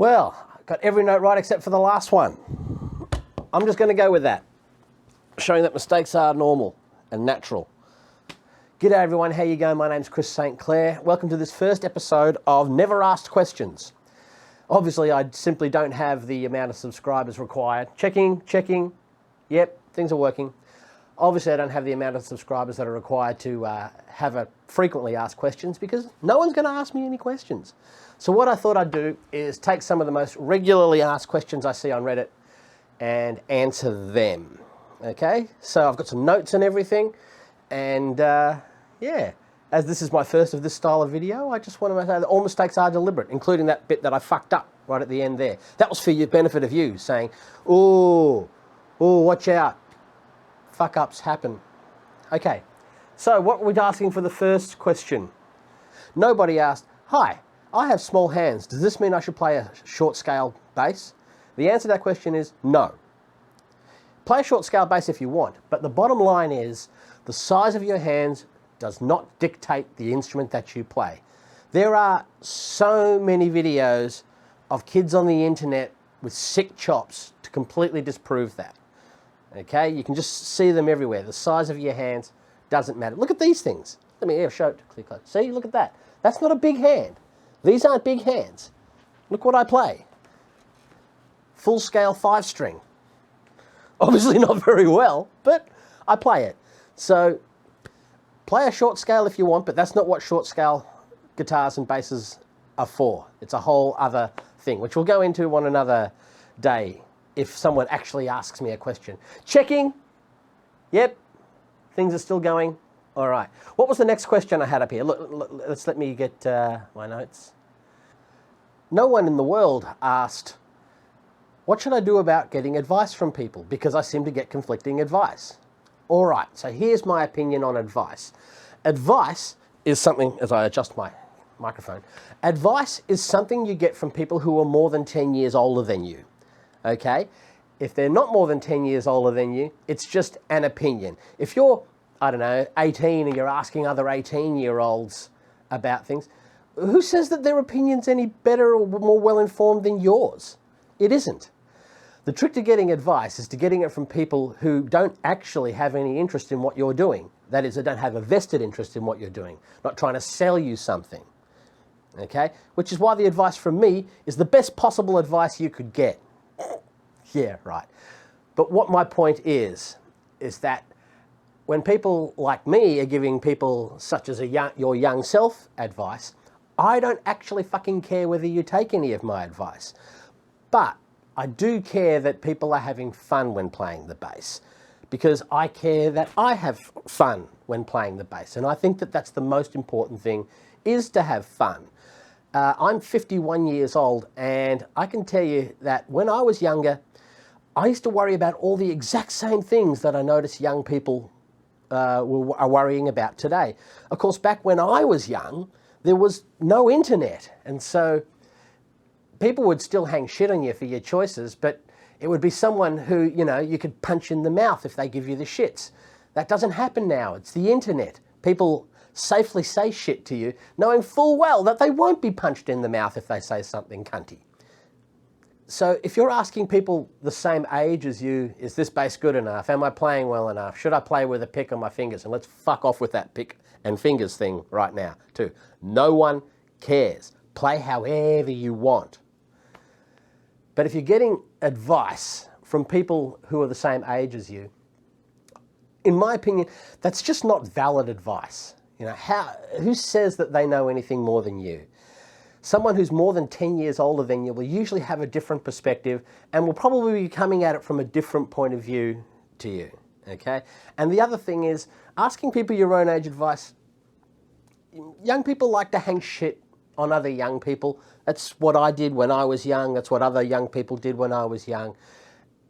Well, got every note right except for the last one. I'm just going to go with that, showing that mistakes are normal and natural. G'day everyone, how you going? My name's Chris St.Clair. Welcome to this first episode of Never Asked Questions. Obviously, I simply don't have the amount of subscribers required. Checking. Yep, things are working. Obviously, I don't have the amount of subscribers that are required to have a frequently asked questions because no one's going to ask me any questions. So what I thought I'd do is take some of the most regularly asked questions I see on Reddit and answer them. Okay, so I've got some notes and everything, and yeah, as this is my first of this style of video, I just want to say that all mistakes are deliberate, including that bit that I fucked up right at the end there. That was for the benefit of you, saying, oh, watch out, fuck-ups happen. Okay, so what were we asking for the first question? Nobody asked, hi, I have small hands. Does this mean I should play a short scale bass? The answer to that question is no. Play a short scale bass if you want, but the bottom line is the size of your hands does not dictate the instrument that you play. There are so many videos of kids on the internet with sick chops to completely disprove that. Okay, you can just see them everywhere. The size of your hands doesn't matter. Look at these things. Let me show it clear close. See, look at that. That's not a big hand. These aren't big hands. Look what I play. Full scale 5-string. Obviously not very well, but I play it. So play a short scale if you want, but that's not what short scale guitars and basses are for. It's a whole other thing, which we'll go into on another day if someone actually asks me a question. Checking. Yep. Things are still going. All right. What was the next question I had up here? Let me get my notes. No one in the world asked, what should I do about getting advice from people? Because I seem to get conflicting advice. All right. So here's my opinion on advice. Advice is something, as I adjust my microphone, advice is something you get from people who are more than 10 years older than you. Okay? If they're not more than 10 years older than you, it's just an opinion. If you're, I don't know, 18 and you're asking other 18-year-olds about things, who says that their opinion's any better or more well-informed than yours? It isn't. The trick to getting advice is to getting it from people who don't actually have any interest in what you're doing. That is, they don't have a vested interest in what you're doing, not trying to sell you something. Okay? Which is why the advice from me is the best possible advice you could get. Yeah, right. But what my point is that when people like me are giving people such as your young self advice, I don't actually fucking care whether you take any of my advice. But I do care that people are having fun when playing the bass, because I care that I have fun when playing the bass. And I think that that's the most important thing, is to have fun. I'm 51 years old, and I can tell you that when I was younger, I used to worry about all the exact same things that I notice young people are worrying about today. Of course, back when I was young, there was no internet, and so people would still hang shit on you for your choices, but it would be someone who, you know, you could punch in the mouth if they give you the shits. That doesn't happen now. It's the internet. People safely say shit to you, knowing full well that they won't be punched in the mouth if they say something cunty. So if you're asking people the same age as you, is this bass good enough? Am I playing well enough? Should I play with a pick on my fingers? And let's fuck off with that pick and fingers thing right now, too. No one cares. Play however you want. But if you're getting advice from people who are the same age as you, in my opinion, that's just not valid advice. You know, who says that they know anything more than you? Someone who's more than 10 years older than you will usually have a different perspective and will probably be coming at it from a different point of view to you, okay? And the other thing is, asking people your own age advice, young people like to hang shit on other young people. That's what I did when I was young. That's what other young people did when I was young.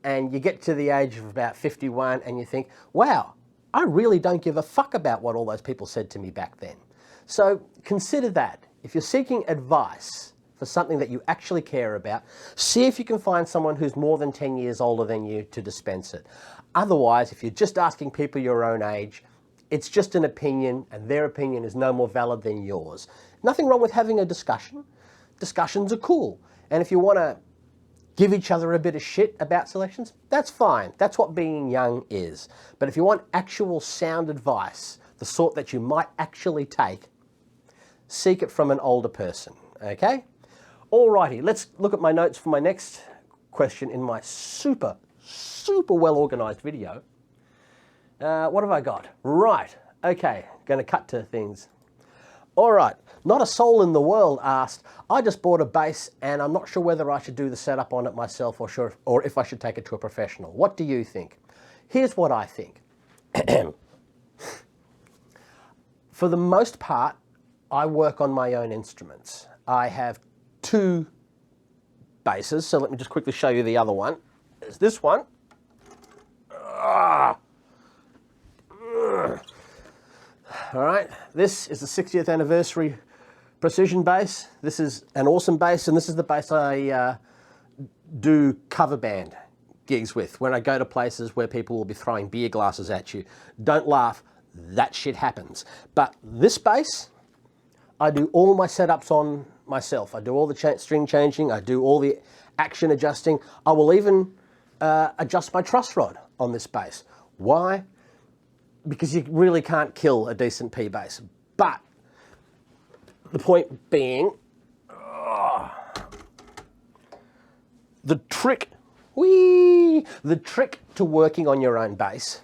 And you get to the age of about 51 and you think, wow, I really don't give a fuck about what all those people said to me back then. So consider that. If you're seeking advice for something that you actually care about, see if you can find someone who's more than 10 years older than you to dispense it. Otherwise, if you're just asking people your own age, it's just an opinion, and their opinion is no more valid than yours. Nothing wrong with having a discussion. Discussions are cool. And if you want to give each other a bit of shit about selections, that's fine. That's what being young is. But if you want actual sound advice, the sort that you might actually take, seek it from an older person, okay? Alrighty, let's look at my notes for my next question in my super well organized video. What have I got? Right, okay, gonna cut to things. All right, not a soul in the world asked, I just bought a bass and I'm not sure whether I should do the setup on it myself or if I should take it to a professional. What do you think? Here's what I think. For the most part, I work on my own instruments. I have 2 basses, so let me just quickly show you the other one. There's this one. All right, this is the 60th anniversary precision bass. This is an awesome bass, and this is the bass I do cover band gigs with when I go to places where people will be throwing beer glasses at you. Don't laugh, that shit happens. But this bass, I do all my setups on myself. I do all the string changing, I do all the action adjusting. I will even adjust my truss rod on this bass. Why? Because you really can't kill a decent P bass. But the point being, the trick to working on your own bass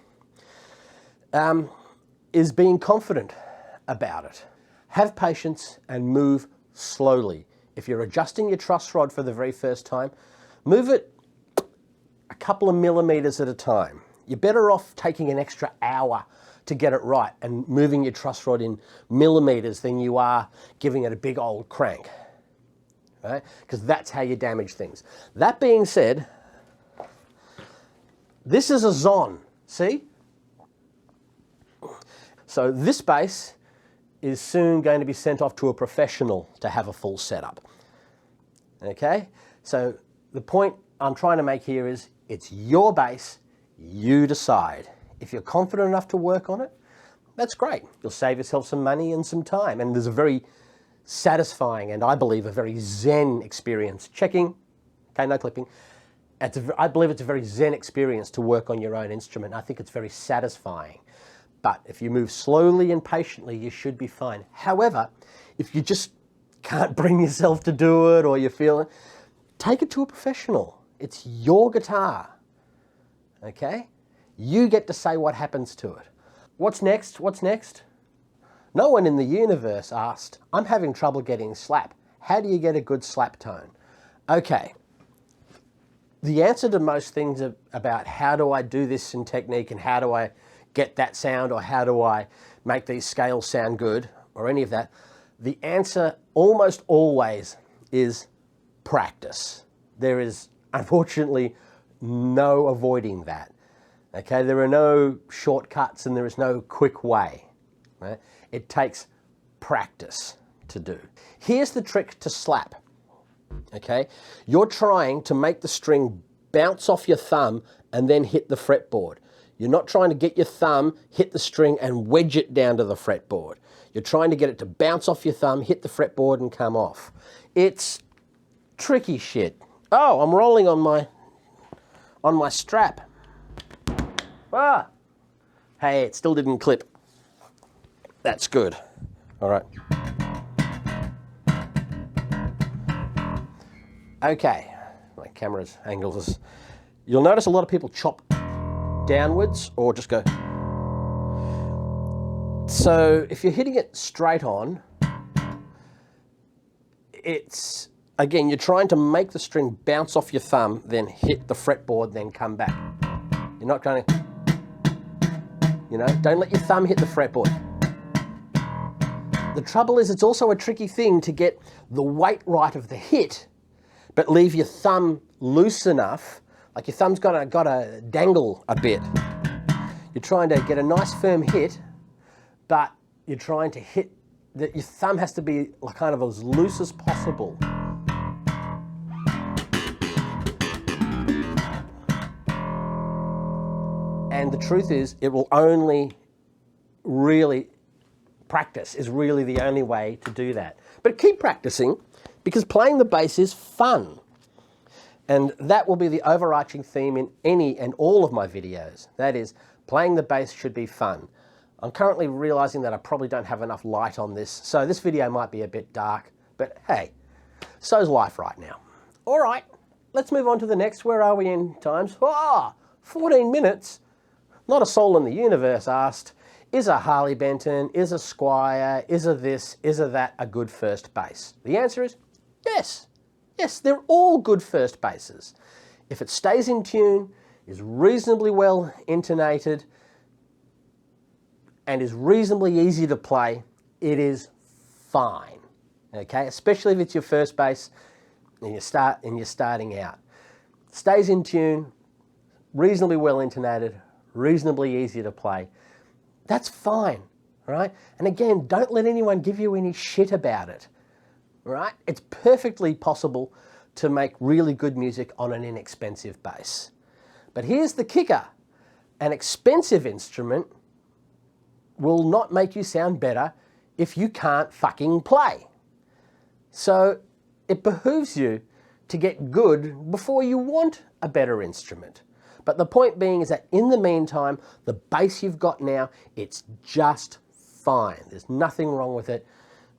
is being confident about it. Have patience and move slowly. If you're adjusting your truss rod for the very first time, move it a couple of millimeters at a time. You're better off taking an extra hour to get it right and moving your truss rod in millimeters than you are giving it a big old crank, right? Because that's how you damage things. That being said, this is a Zon, see? So this bass is soon going to be sent off to a professional to have a full setup, okay? So the point I'm trying to make here is it's your bass, you decide. If you're confident enough to work on it, that's great. You'll save yourself some money and some time. And there's a very satisfying and I believe a very zen experience. Checking, okay, no clipping. I believe it's a very zen experience to work on your own instrument. I think it's very satisfying. But if you move slowly and patiently, you should be fine. However, if you just can't bring yourself to do it or you're feeling, take it to a professional. It's your guitar, okay? You get to say what happens to it. What's next? What's next? No one in the universe asked, I'm having trouble getting slap. How do you get a good slap tone? Okay. The answer to most things about how do I do this in technique and how do I get that sound or how do I make these scales sound good or any of that, the answer almost always is practice. There is unfortunately no avoiding that. Okay, there are no shortcuts and there is no quick way. Right? It takes practice to do. Here's the trick to slap. Okay, you're trying to make the string bounce off your thumb and then hit the fretboard. You're not trying to get your thumb, hit the string and wedge it down to the fretboard. You're trying to get it to bounce off your thumb, hit the fretboard and come off. It's tricky shit. Oh, I'm rolling on my strap. Ah! Hey, it still didn't clip. That's good. All right. Okay, my camera's angles. You'll notice a lot of people chop downwards or just go. So if you're hitting it straight on, it's, again, you're trying to make the string bounce off your thumb, then hit the fretboard, then come back. You're not going to, don't let your thumb hit the fretboard. The trouble is it's also a tricky thing to get the weight right of the hit, but leave your thumb loose enough, like your thumb's got to dangle a bit. You're trying to get a nice firm hit, but you're trying to hit, your thumb has to be kind of as loose as possible. And the truth is, it will only really, practice is really the only way to do that. But keep practicing, because playing the bass is fun. And that will be the overarching theme in any and all of my videos. That is, playing the bass should be fun. I'm currently realizing that I probably don't have enough light on this, so this video might be a bit dark, but hey, so's life right now. All right, let's move on to the next. Where are we in times? 14 minutes. Not a soul in the universe asked, is a Harley Benton, is a Squire, is a this, is a that a good first bass? The answer is yes. Yes, they're all good first basses. If it stays in tune, is reasonably well intonated, and is reasonably easy to play, it is fine. Okay, especially if it's your first bass and you're starting out. Stays in tune, reasonably well intonated, reasonably easy to play. That's fine, right? And again, don't let anyone give you any shit about it, right? It's perfectly possible to make really good music on an inexpensive bass. But here's the kicker. An expensive instrument will not make you sound better if you can't fucking play. So it behooves you to get good before you want a better instrument. But the point being is that in the meantime, the bass you've got now, it's just fine. There's nothing wrong with it.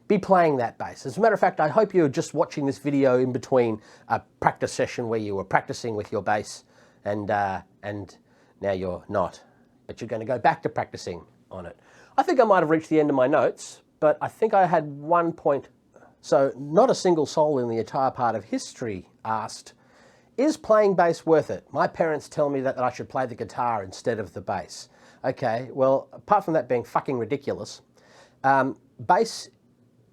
Be playing that bass. As a matter of fact, I hope you're just watching this video in between a practice session where you were practicing with your bass and now you're not. But you're going to go back to practicing on it. I think I might have reached the end of my notes, but I think I had one point. So not a single soul in the entire part of history asked, is playing bass worth it? My parents tell me that I should play the guitar instead of the bass. Okay, well, apart from that being fucking ridiculous, bass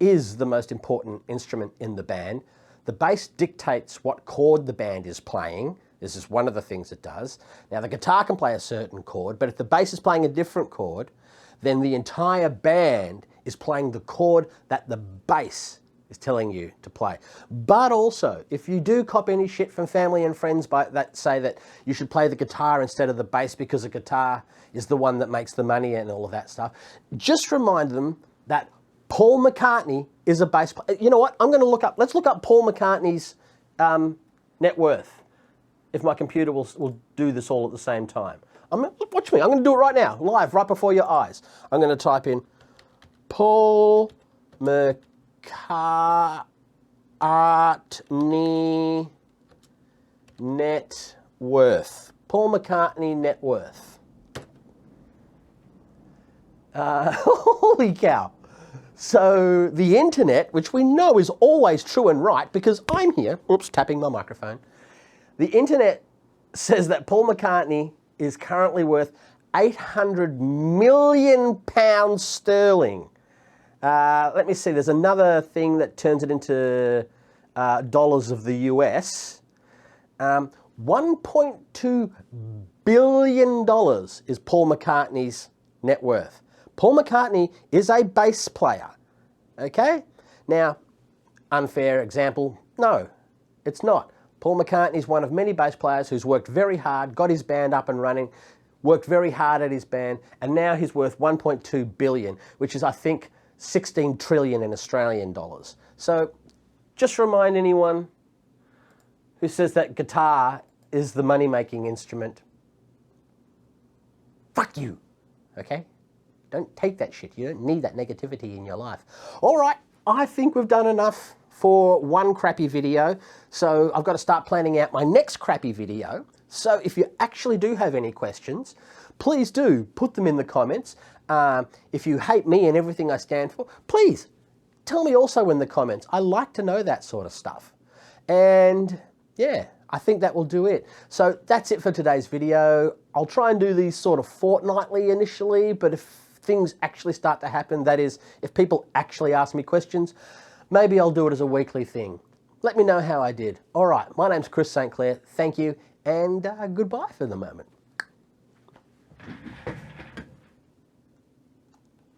is the most important instrument in the band. The bass dictates what chord the band is playing. This is one of the things it does. Now, the guitar can play a certain chord, but if the bass is playing a different chord, then the entire band is playing the chord that the bass is telling you to play. But also, if you do cop any shit from family and friends that say that you should play the guitar instead of the bass because the guitar is the one that makes the money and all of that stuff, just remind them that Paul McCartney is a bass player. You know what? I'm going to let's look up Paul McCartney's net worth. If my computer will do this all at the same time. Watch me, I'm going to do it right now, live, right before your eyes. I'm going to type in Paul McCartney net worth. Paul McCartney net worth. Holy cow. So the internet, which we know is always true and right because I'm here, oops, tapping my microphone. The internet says that Paul McCartney is currently worth £800 million sterling. Let me see, there's another thing that turns it into dollars of the US. $1.2 billion is Paul McCartney's net worth. Paul McCartney is a bass player, okay? Now, unfair example, no, it's not. Paul McCartney is one of many bass players who's worked very hard, got his band up and running, worked very hard at his band, and now he's worth 1.2 billion, which is, I think, 16 trillion in Australian dollars. So just remind anyone who says that guitar is the money-making instrument, fuck you, okay? Don't take that shit. You don't need that negativity in your life. All right, I think we've done enough for one crappy video, so I've got to start planning out my next crappy video. So if you actually do have any questions, please do put them in the comments. If you hate me and everything I stand for, please tell me also in the comments. I like to know that sort of stuff. And yeah, I think that will do it. So that's it for today's video. I'll try and do these sort of fortnightly initially, but if things actually start to happen, that is, if people actually ask me questions, maybe I'll do it as a weekly thing. Let me know how I did. All right, my name's Chris St.Clair. Thank you, and goodbye for the moment.